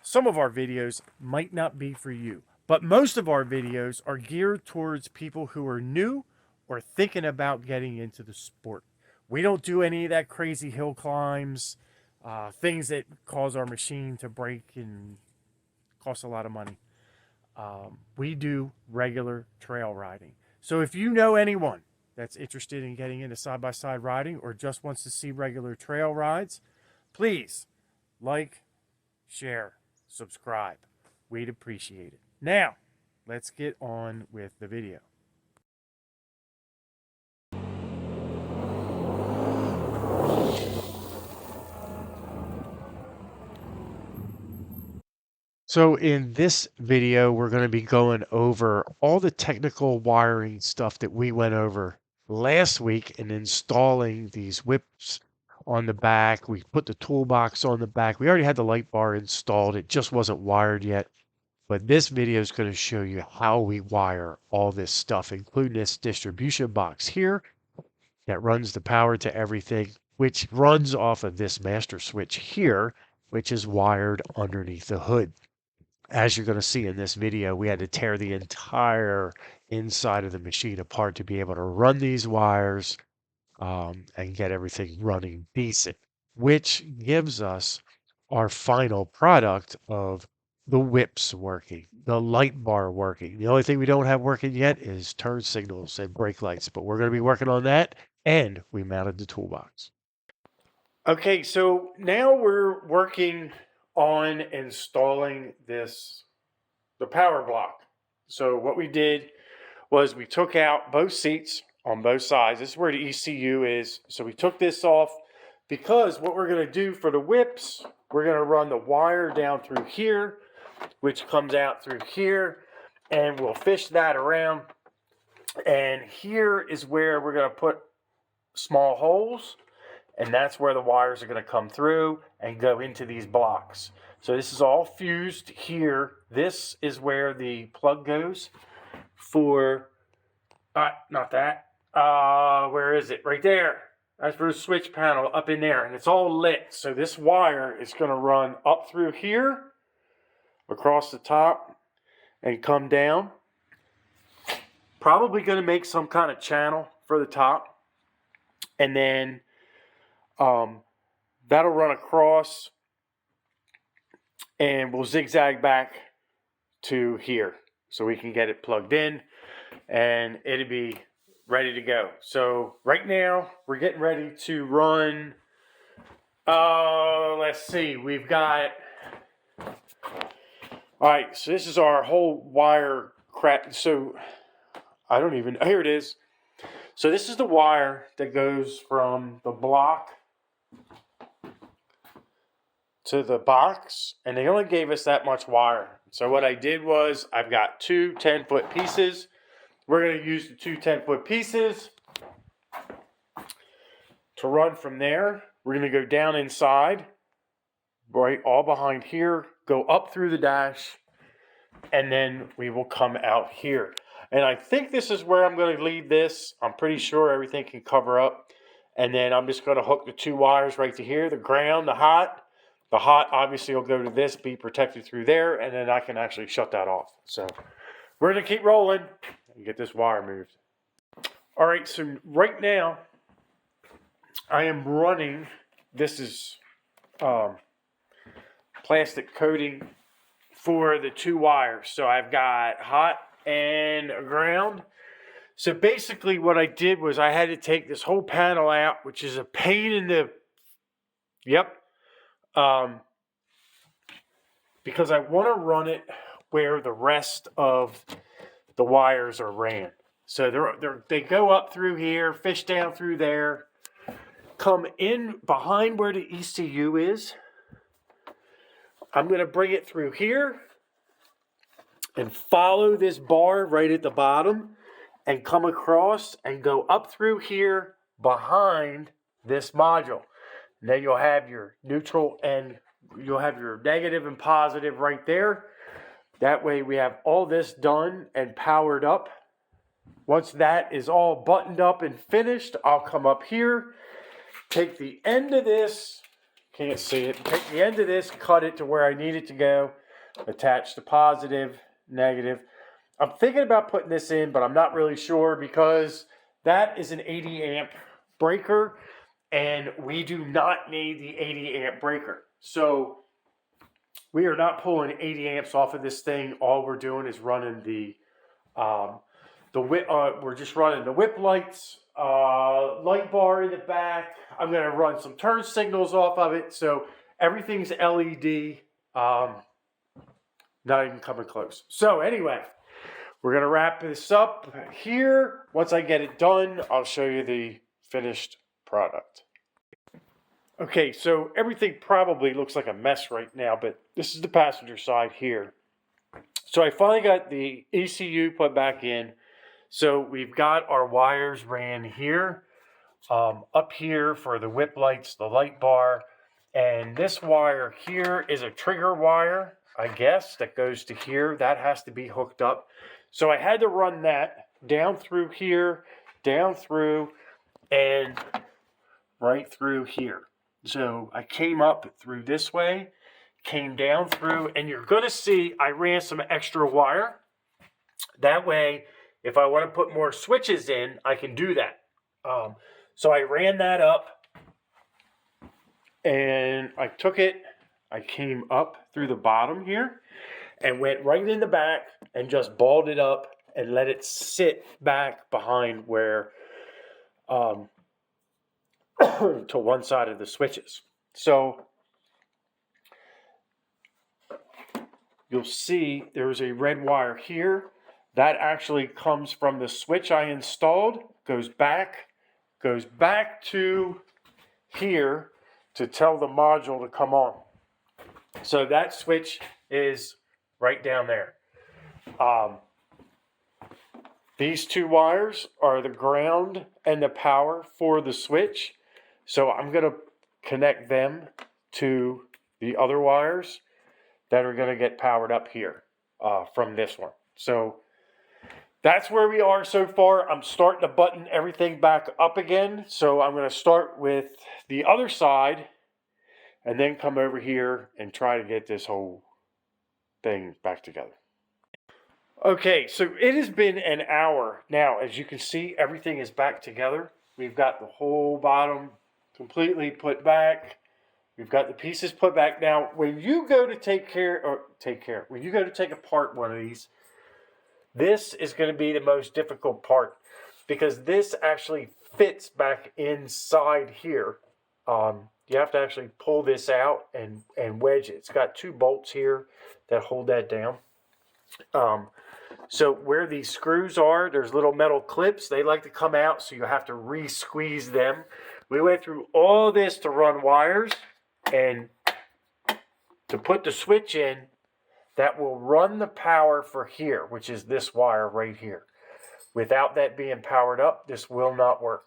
some of our videos might not be for you, but most of our videos are geared towards people who are new or thinking about getting into the sport. We don't do any of that crazy hill climbs, things that cause our machine to break and cost a lot of money. We do regular trail riding. So if you know anyone that's interested in getting into side-by-side riding or just wants to see regular trail rides, please like, share, subscribe. We'd appreciate it. Now, let's get on with the video. So in this video, we're going to be going over all the technical wiring stuff that we went over last week and installing these whips on the back. We put the toolbox on the back. We already had the light bar installed. It just wasn't wired yet. But this video is going to show you how we wire all this stuff, including this distribution box here that runs the power to everything, which runs off of this master switch here, which is wired underneath the hood. As you're going to see in this video, we had to tear the entire inside of the machine apart to be able to run these wires and get everything running decent, which gives us our final product of the whips working, the light bar working. The only thing we don't have working yet is turn signals and brake lights, but we're going to be working on that, and we mounted the toolbox. Okay, so now we're working on installing the power block. So what we did was we took out both seats on both sides. This is where the ECU is. So we took this off because what we're going to do for the whips, we're going to run the wire down through here, which comes out through here, and we'll fish that around. And here is where we're going to put small holes, and that's where the wires are going to come through and go into these blocks. So this is all fused here. This is where the plug goes for, not that, where is it? Right there. That's for the switch panel up in there, and it's all lit. So this wire is going to run up through here, across the top, and come down. Probably going to make some kind of channel for the top. And then that'll run across and we'll zigzag back to here so we can get it plugged in and it'll be ready to go. So right now we're getting ready to run, let's see, we've got, all right, so this is our whole wire crap. So I don't even, here it is. So this is the wire that goes from the block to the box, and they only gave us that much wire. So what I did was I've got two 10-foot pieces. We're going to use the two 10-foot pieces to run from there. We're going to go down inside, right, all behind here, go up through the dash, and then we will come out here. And I think this is where I'm going to leave this. I'm pretty sure everything can cover up. And then I'm just going to hook the two wires right to here, the ground, the hot. The hot obviously will go to this, be protected through there, and then I can actually shut that off. So we're going to keep rolling and get this wire moved. All right, so right now I am running, this is plastic coating for the two wires. So I've got hot and ground. So basically what I did was I had to take this whole panel out, which is a pain in the, because I want to run it where the rest of the wires are ran. So they go up through here, fish down through there, come in behind where the ECU is. I'm going to bring it through here and follow this bar right at the bottom and come across and go up through here behind this module. And then you'll have your neutral and you'll have your negative and positive right there. That way we have all this done and powered up. Once that is all buttoned up and finished, I'll come up here, take the end of this can't see it. Take the end of this, cut it to where I need it to go, attach the positive, negative. I'm thinking about putting this in, but I'm not really sure because that is an 80 amp breaker and we do not need the 80 amp breaker. So we are not pulling 80 amps off of this thing. All we're doing is running we're just running the whip lights, light bar in the back. I'm going to run some turn signals off of it. So everything's LED, not even coming close. So anyway, we're going to wrap this up here. Once I get it done, I'll show you the finished product. Okay, so everything probably looks like a mess right now, but this is the passenger side here. So I finally got the ECU put back in. So we've got our wires ran here, up here for the whip lights, the light bar. And this wire here is a trigger wire, I guess, that goes to here. That has to be hooked up. So I had to run that down through here, down through, and right through here. So I came up through this way, came down through, and you're going to see I ran some extra wire. That way, if I want to put more switches in, I can do that. So I ran that up, and I took it, I came up through the bottom here, and went right in the back, and just balled it up, and let it sit back behind where, to one side of the switches. So you'll see there's a red wire here. That actually comes from the switch I installed, goes back to here to tell the module to come on. So that switch is right down there. These two wires are the ground and the power for the switch. So I'm going to connect them to the other wires that are going to get powered up here from this one. So that's where we are so far. I'm starting to button everything back up again. So I'm going to start with the other side and then come over here and try to get this whole thing back together. Okay, so it has been an hour now. As you can see, everything is back together. We've got the whole bottom completely put back. We've got the pieces put back. Now, when you go to when you go to take apart one of these, this is going to be the most difficult part because this actually fits back inside here. You have to actually pull this out and wedge it. It's got two bolts here that hold that down. So where these screws are, there's little metal clips. They like to come out, so you have to re-squeeze them. We went through all this to run wires and to put the switch in that will run the power for here, which is this wire right here. Without that being powered up, this will not work.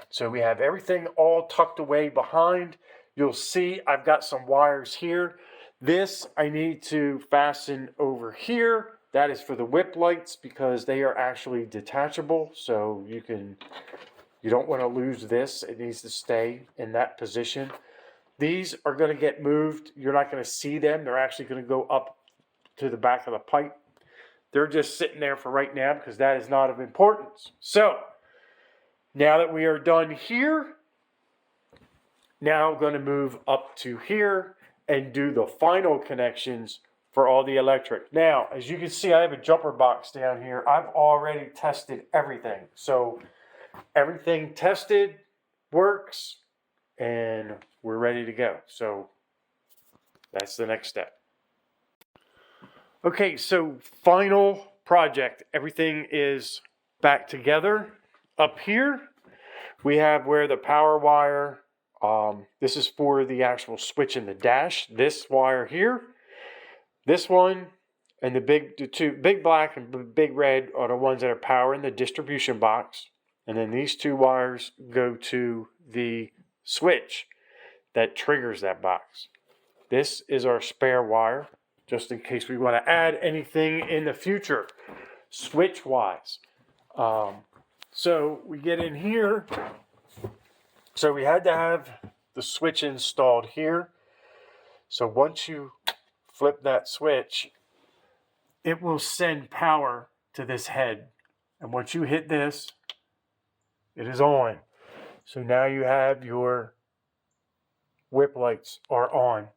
So we have everything all tucked away behind. You'll see I've got some wires here. This I need to fasten over here. That is for the whip lights because they are actually detachable. So you don't want to lose this. It needs to stay in that position. These are going to get moved. You're not going to see them. They're actually going to go up to the back of the pipe. They're just sitting there for right now because that is not of importance. So now that we are done here, now I'm going to move up to here and do the final connections for all the electric. Now, as you can see, I have a jumper box down here. I've already tested everything. So everything tested, works, and we're ready to go. So that's the next step. Okay, so final project. Everything is back together. Up here, we have where the power wire, this is for the actual switch in the dash. This wire here, this one, and the two big black and big red are the ones that are powering the distribution box. And then these two wires go to the switch that triggers that box. This is our spare wire, just in case we want to add anything in the future, switch-wise. So we get in here. So we had to have the switch installed here. So once you flip that switch, it will send power to this head. And once you hit this, it is on. So now you have your whip lights are on.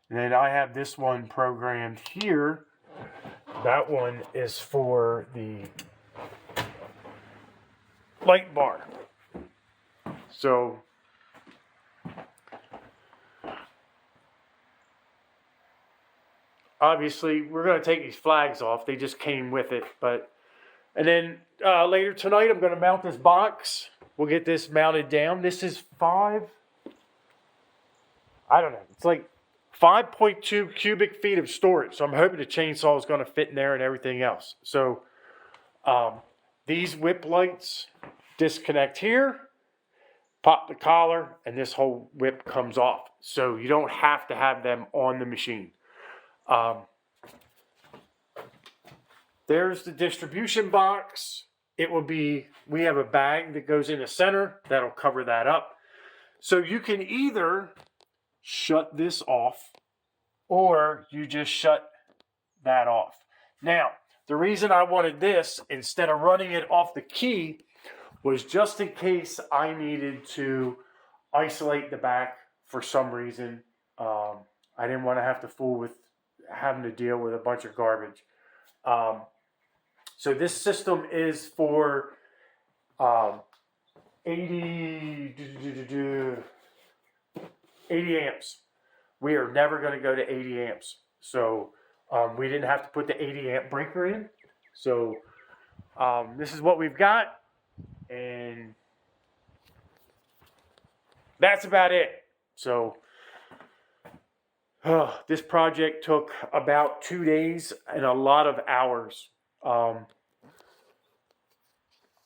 And then I have this one programmed here. That one is for the light bar. So obviously we're going to take these flags off. They just came with it. And then later tonight I'm going to mount this box. We'll get this mounted down. This is it's like 5.2 cubic feet of storage. So I'm hoping the chainsaw is going to fit in there and everything else. So these whip lights disconnect here, pop the collar, and this whole whip comes off. So you don't have to have them on the machine. There's the distribution box. We have a bag that goes in the center that'll cover that up. So you can either shut this off or you just shut that off. Now, the reason I wanted this instead of running it off the key was just in case I needed to isolate the back for some reason. I didn't want to have to fool with having to deal with a bunch of garbage. So this system is for 80 amps. We are never going to go to 80 amps. So we didn't have to put the 80 amp breaker in. So this is what we've got. And that's about it. So this project took about 2 days and a lot of hours.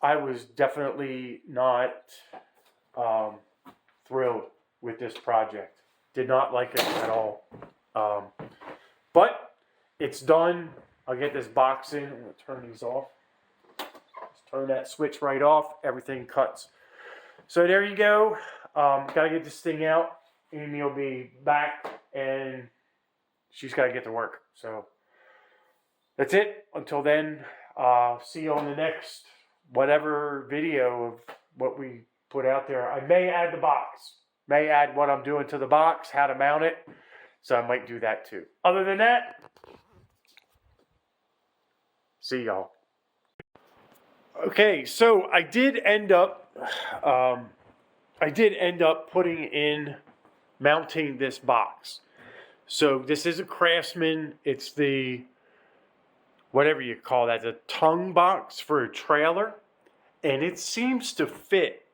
I was definitely not thrilled with this project. Did not like it at all. But it's done. I'll get this box in. I'm going to turn these off. Just turn that switch right off. Everything cuts. So there you go. Got to get this thing out. Amy will be back and she's got to get to work. So that's it. Until then, see you on the next whatever video of what we put out there. I may add the box. May add what I'm doing to the box, how to mount it. So I might do that too. Other than that, see y'all. Okay, so I did end up mounting this box. So this is a Craftsman. It's the, whatever you call that, the tongue box for a trailer. And it seems to fit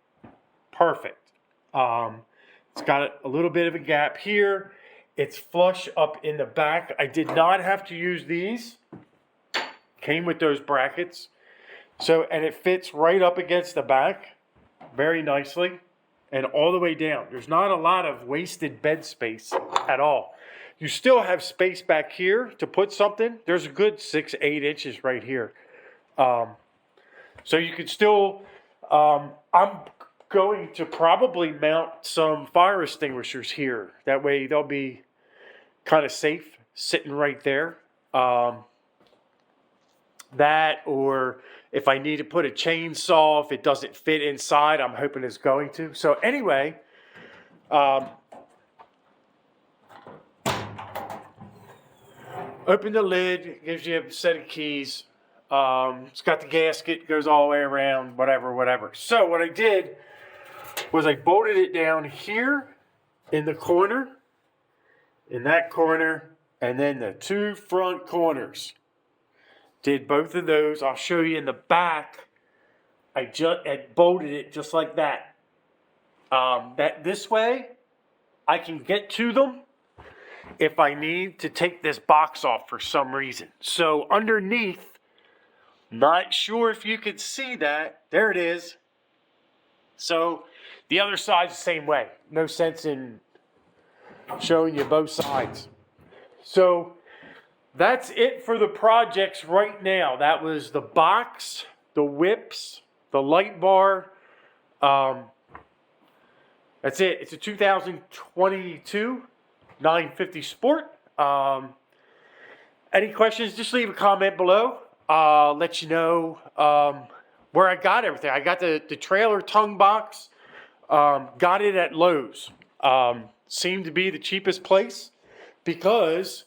perfect. It's got a little bit of a gap here. It's flush up in the back. I did not have to use these. Came with those brackets. So, and it fits right up against the back very nicely and all the way down. There's not a lot of wasted bed space at all. You still have space back here to put something. There's a good 6-8 inches right here. So you could still, I'm going to probably mount some fire extinguishers here. That way they'll be kind of safe sitting right there. That, or if I need to put a chainsaw, if it doesn't fit inside, I'm hoping it's going to. So anyway, open the lid, gives you a set of keys. It's got the gasket, goes all the way around, whatever. So what I did was I bolted it down here in the corner, in that corner, and then the two front corners. Did both of those. I'll show you in the back. I bolted it just like that. That this way, I can get to them if I need to take this box off for some reason. So underneath, not sure if you can see that. There it is. So the other side's the same way. No sense in showing you both sides. So that's it for the projects right now. That was the box, the whips, the light bar. That's it. It's a 2022 950 Sport. Any questions, just leave a comment below. Let you know where I got everything. I got the trailer tongue box. Got it at Lowe's. Seemed to be the cheapest place because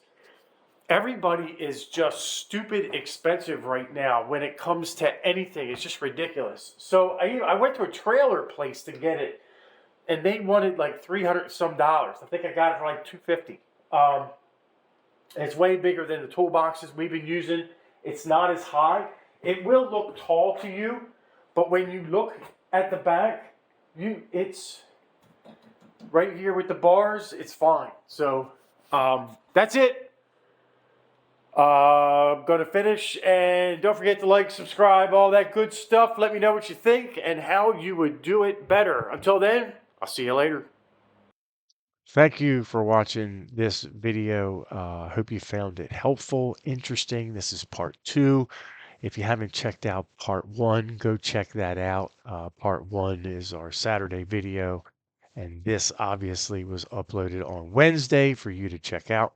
everybody is just stupid expensive right now when it comes to anything. It's just ridiculous. So I went to a trailer place to get it, and they wanted like $300 some dollars. I think I got it for like $250. It's way bigger than the toolboxes we've been using. It's not as high. It will look tall to you, but when you look at the back, it's right here with the bars. It's fine. So that's it. I'm going to finish, and don't forget to like, subscribe, all that good stuff. Let me know what you think and how you would do it better. Until then, I'll see you later. Thank you for watching this video. Hope you found it helpful, interesting. This is part 2. If you haven't checked out part 1, go check that out. Part 1 is our Saturday video, and this obviously was uploaded on Wednesday for you to check out.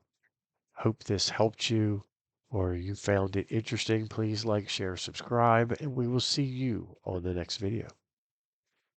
Hope this helped you or you found it interesting. Please like, share, subscribe, and we will see you on the next video.